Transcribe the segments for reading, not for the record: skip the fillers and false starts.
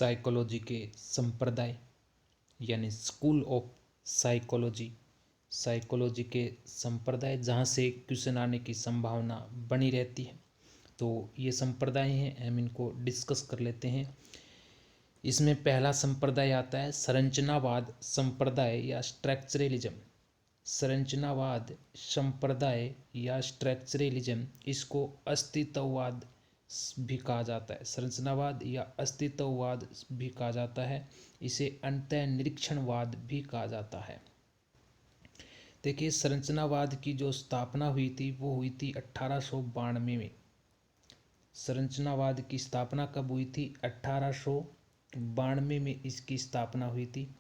Psychology के संप्रदाय यानी स्कूल ऑफ साइकोलॉजी, साइकोलॉजी के संप्रदाय जहाँ से क्वेश्चन आने की संभावना बनी रहती है। तो ये संप्रदाय हैं, हम इनको डिस्कस कर लेते हैं। इसमें पहला संप्रदाय आता है संरचनावाद संप्रदाय या स्ट्रक्चरलिज्म। संरचनावाद संप्रदाय या स्ट्रक्चरलिज्म, इसको अस्तित्ववाद भी कहा जाता है। संरचनावाद या अस्तित्ववाद भी कहा जाता है। इसे अंतःनिरीक्षणवाद भी कहा जाता है। देखिए, संरचनावाद की जो स्थापना हुई थी वो हुई थी 1892 में। संरचनावाद की स्थापना कब हुई थी? 1892 में इसकी स्थापना हुई थी।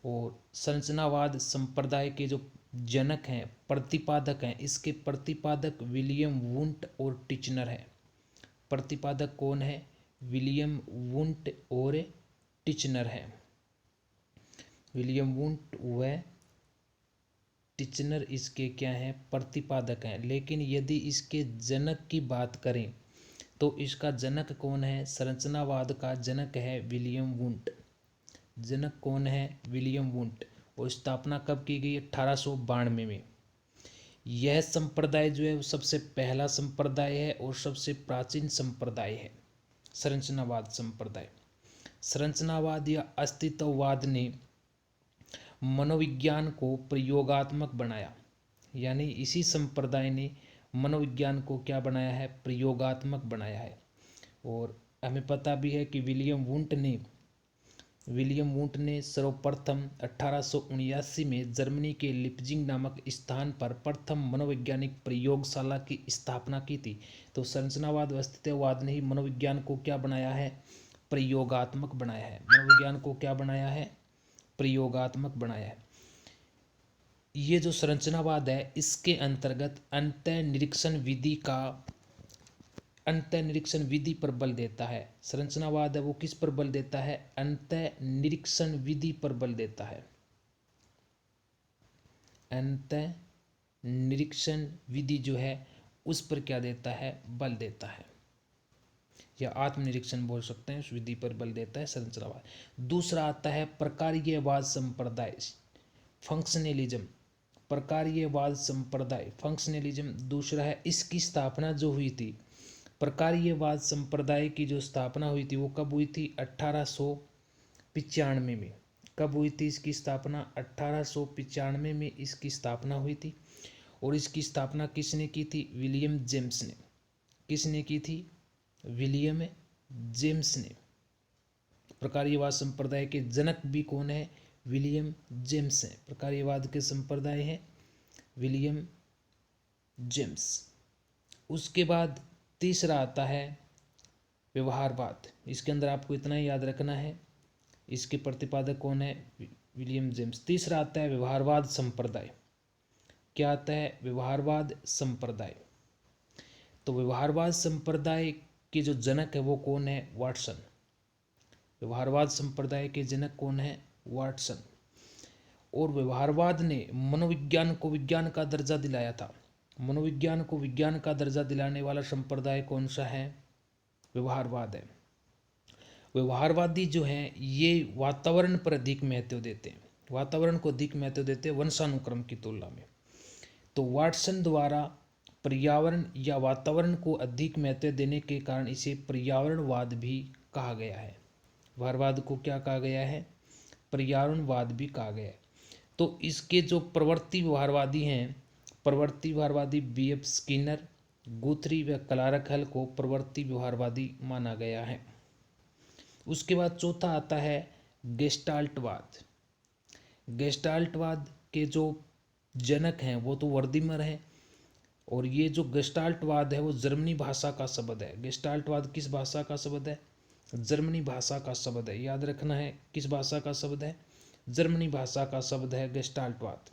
और संरचनावाद संप्रदाय के जो जनक हैं, प्रतिपादक हैं, इसके प्रतिपादक विलियम वुंट और टिचनर है। प्रतिपादक कौन है? विलियम वुंट और टिचनर है। विलियम वुंट व टिचनर इसके क्या हैं? प्रतिपादक हैं। लेकिन यदि इसके जनक की बात करें तो इसका जनक कौन है? संरचनावाद का जनक है विलियम वुंट। जनक कौन है? William Wundt. और स्थापना कब की गई? 1892 में। यह संप्रदाय जो है वो सबसे पहला संप्रदाय है और सबसे प्राचीन संप्रदाय है, संरचनावाद संप्रदाय। संरचनावाद या अस्तित्ववाद ने मनोविज्ञान को प्रयोगात्मक बनाया, यानी इसी संप्रदाय ने मनोविज्ञान को क्या बनाया है? प्रयोगात्मक बनाया है। और हमें पता भी है कि विलियम वुंट ने सर्वप्रथम 1879 में जर्मनी के लिप्जिंग नामक स्थान पर प्रथम मनोवैज्ञानिक प्रयोगशाला की स्थापना की थी। तो संरचनावाद व अस्तित्ववाद ने ही मनोविज्ञान को क्या बनाया है? प्रयोगात्मक बनाया है। मनोविज्ञान को क्या बनाया है? प्रयोगात्मक बनाया है। ये जो संरचनावाद है इसके अंतर्गत अंतःनिरीक्षण विधि पर बल देता है। संरचनावाद है वो किस पर बल देता है? अंतःनिरीक्षण विधि पर बल देता है। अंतःनिरीक्षण विधि जो है उस पर क्या देता है? बल देता है, या आत्मनिरीक्षण बोल सकते हैं, उस विधि पर बल देता है संरचनावाद। दूसरा आता है प्रकार्यवाद संप्रदाय, फंक्शनलिज्म। प्रकार्यवाद संप्रदाय, फंक्शनलिज्म दूसरा है। इसकी स्थापना जो हुई थी, प्रकार्यवाद संप्रदाय की जो स्थापना हुई थी वो कब हुई थी? 1895 में। कब हुई थी इसकी स्थापना? 1895 में इसकी स्थापना हुई थी। और इसकी स्थापना किसने की थी? विलियम जेम्स ने। किसने की थी? विलियम जेम्स ने। प्रकार्यवाद संप्रदाय के जनक भी कौन है? विलियम जेम्स हैं। प्रकार्यवाद के संप्रदाय हैं विलियम जेम्स। उसके बाद तीसरा आता है व्यवहारवाद। इसके अंदर आपको इतना ही याद रखना है, इसके प्रतिपादक कौन है? William James. तीसरा आता है व्यवहारवाद संप्रदाय। क्या आता है? व्यवहारवाद संप्रदाय। तो व्यवहारवाद संप्रदाय के जो जनक है वो कौन है? वाटसन। व्यवहारवाद संप्रदाय के जनक कौन है? वाटसन। और व्यवहारवाद ने मनोविज्ञान को विज्ञान का दर्जा दिलाया था। मनोविज्ञान को विज्ञान का दर्जा दिलाने वाला संप्रदाय कौन सा है? व्यवहारवाद है। व्यवहारवादी जो हैं ये वातावरण पर अधिक महत्व देते हैं, वातावरण को अधिक महत्व देते हैं वंशानुक्रम की तुलना में। तो वाटसन द्वारा पर्यावरण या वातावरण को अधिक महत्व देने के कारण इसे पर्यावरणवाद भी कहा गया है। व्यवहारवाद को क्या कहा गया है? पर्यावरणवाद भी कहा गया है। तो इसके जो प्रवृत्ति व्यवहारवादी हैं, प्रवृत्ति व्यवहारवादी B.F. स्किनर, गुथरी व क्लार्क हल को प्रवृत्ति व्यवहारवादी माना गया है। उसके बाद चौथा आता है गेस्टाल्टवाद। गेस्टाल्टवाद के जो जनक हैं वो तो वर्दीमर हैं। और ये जो गेस्टाल्टवाद है वो जर्मनी भाषा का शब्द है। गेस्टाल्टवाद किस भाषा का शब्द है? जर्मनी भाषा का शब्द है। याद रखना है, किस भाषा का शब्द है? जर्मनी भाषा का शब्द है गेस्टाल्टवाद।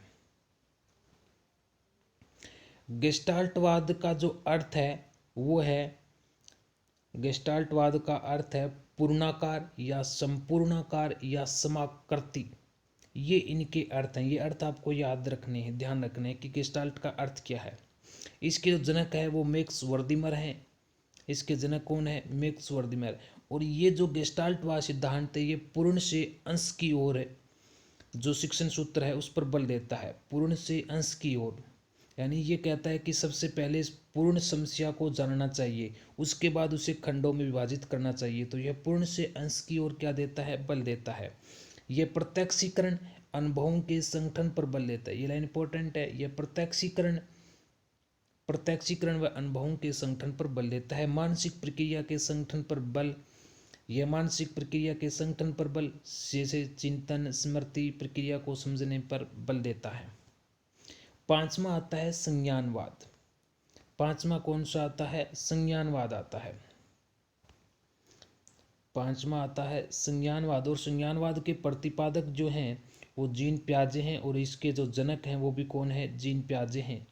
गेस्टाल्टवाद का जो अर्थ है वो है, गेस्टाल्टवाद का अर्थ है पूर्णाकार या संपूर्णाकार या समाकृति। ये इनके अर्थ हैं। ये अर्थ आपको याद रखने हैं, ध्यान रखने हैं कि गेस्टाल्ट का अर्थ क्या है। इसके जो जनक है वो मैक्स वर्दीमर हैं। इसके जनक कौन है? मैक्स वर्दिमर। और ये जो गेस्टाल्टवाद सिद्धांत है ये पूर्ण से अंश की ओर है, जो शिक्षण सूत्र है उस पर बल देता है, पूर्ण से अंश की ओर। यानी ये कहता है कि सबसे पहले इस पूर्ण समस्या को जानना चाहिए, उसके बाद उसे खंडों में विभाजित करना चाहिए। तो यह पूर्ण से अंश की ओर क्या देता है? बल देता है। यह प्रत्यक्षीकरण अनुभवों के संगठन पर बल देता है। ये लाइन इंपॉर्टेंट है। यह प्रत्यक्षीकरण व अनुभवों के संगठन पर बल देता है। मानसिक प्रक्रिया के संगठन पर बल, यह मानसिक प्रक्रिया के संगठन पर बल, जैसे चिंतन स्मृति प्रक्रिया को समझने पर बल देता है। पांचवा आता है संज्ञानवाद। पांचवा कौन सा आता है? संज्ञानवाद आता है। पांचवा आता है संज्ञानवाद। और संज्ञानवाद के प्रतिपादक जो हैं वो जीन पियाजे हैं, और इसके जो जनक हैं वो भी कौन है? जीन पियाजे हैं।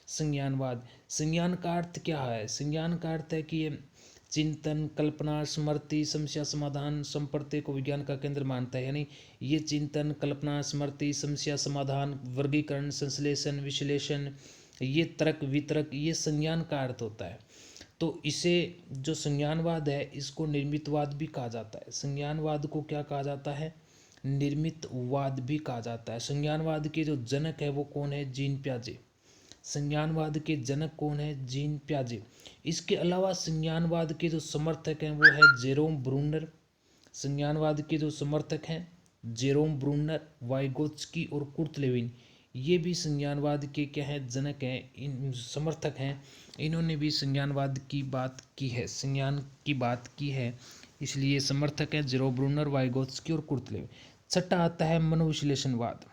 संज्ञानवाद, संज्ञान का अर्थ क्या है? संज्ञान का अर्थ है कि ये चिंतन, कल्पना, स्मृति, समस्या समाधान, संप्रत्यय को विज्ञान का केंद्र मानता है। यानी ये चिंतन, कल्पना, स्मृति, समस्या समाधान, वर्गीकरण, संश्लेषण, विश्लेषण, ये तर्क वितर्क, ये संज्ञान का अर्थ होता है। तो इसे जो संज्ञानवाद है इसको निर्मितवाद भी कहा जाता है। संज्ञानवाद को क्या कहा जाता है? निर्मितवाद भी कहा जाता है। संज्ञानवाद के जो जनक है वो कौन है? जीन पियाजे। संज्ञानवाद के जनक कौन है? जीन पियाजे। इसके अलावा संज्ञानवाद के जो समर्थक हैं वो है जेरोम ब्रूनर। संज्ञानवाद के जो समर्थक हैं जेरोम ब्रूनर, वाइगोत्स्की और कुर्ट लेविन, ये भी संज्ञानवाद के क्या हैं? जनक हैं, इन समर्थक हैं। इन्होंने भी संज्ञानवाद की बात की है, संज्ञान की बात की है, इसलिए समर्थक हैं जेरोम ब्रूनर, वाइगोत्स्की और कुर्ट लेविन। छठा आता है मनोविश्लेषणवाद।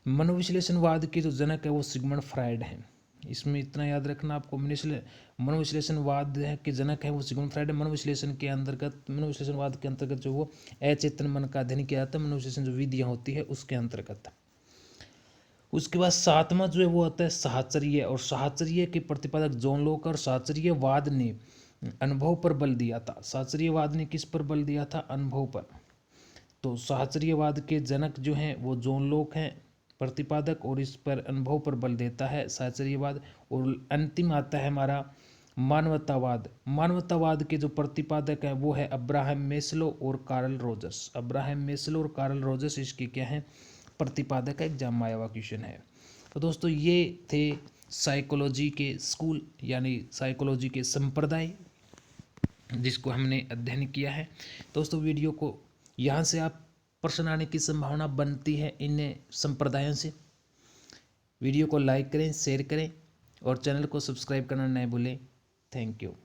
मनोविश्लेषणवाद के जो जनक है वो सिगमंड फ्रायड हैं। इसमें इतना याद रखना आपको, मनोविश्लेषणवाद के जनक है वो सिगमंड फ्रायड है। मनोविश्लेषणवाद के अंतर्गत जो वो अचेतन मन का अध्ययन किया जाता है, मनोविश्लेषण जो विधियाँ होती है उसके अंतर्गत। उसके बाद सातवां जो है वो आता है साहचर्य। और साहचर्य के प्रतिपादक जॉन लॉक और साहचर्यवाद ने अनुभव पर बल दिया था। साहचर्यवाद ने किस पर बल दिया था? अनुभव पर। तो साहचर्यवाद के जनक जो हैं वो जॉन लॉक हैं प्रतिपादक, और इस पर अनुभव पर बल देता है साहचर्यवाद। और अंतिम आता है हमारा मानवतावाद। मानवतावाद के जो प्रतिपादक हैं वो है अब्राहम मेस्लो और कार्ल रोजर्स। अब्राहम मेस्लो और कार्ल रोजर्स इसके क्या हैं? प्रतिपादक है। एग्जाम में आया हुआ क्वेश्चन है। तो दोस्तों ये थे साइकोलॉजी के स्कूल यानी साइकोलॉजी के संप्रदाय जिसको हमने अध्ययन किया है। दोस्तों वीडियो को यहाँ से आप प्रश्न आने की संभावना बनती है इन संप्रदायों से। वीडियो को लाइक करें, शेयर करें और चैनल को सब्सक्राइब करना न भूलें। Thank you.